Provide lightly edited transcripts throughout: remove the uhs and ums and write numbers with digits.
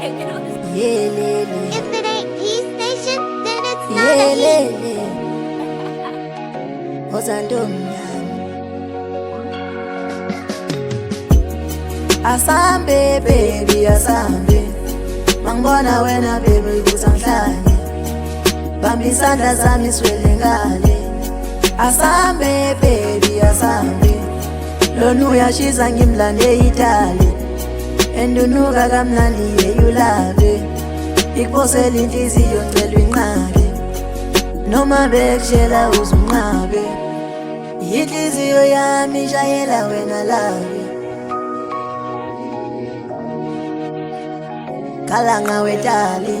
If it ain't P Station, then it's not a hit. Asambe baby asambe mangibona wena baby kusanhlanje bamba isandla sami swele ngale asambe baby asambe lona uyashisa ngimlande Italy endunuka kamnandi yeyulabe ikuphosela inhliziyo ngicela inqake noma bekshela uzunqabe inhliziyo yami ishayela wena labe khala ngawe dali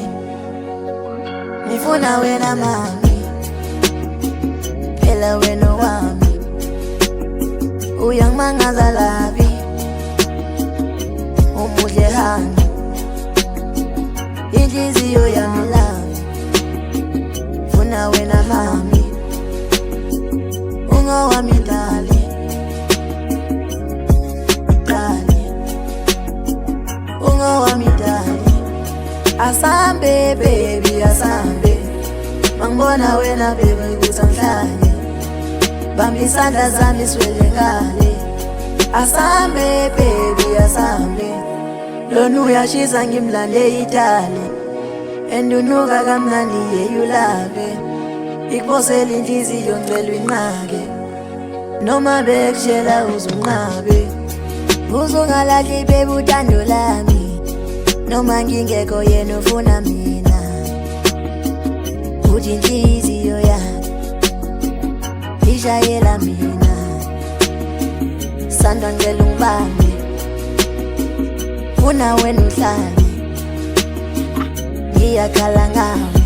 ngifuna wena mami phela wena wami uyangimangaza labi umuhle hami inhliziyo yami labi ngifuna wena mami ungowami dali ungowami dali asambe baby asambe mangibona wena baby kusanhlanje bamba isandla sami swele ngale asambe baby asambe lona uyashisa ngimlande Italy endunuka kamnandi yeyulabe ikuphosela inhliziyo ngicela inqake noma bekshela uzunqabe uzungalahli baby uthando lami noma ngingekho yena ufuna mina uthi inhliziyo yami ishayela mina sandwa ngicela ungibambe funa wena uhlale ngiyakhala ngawe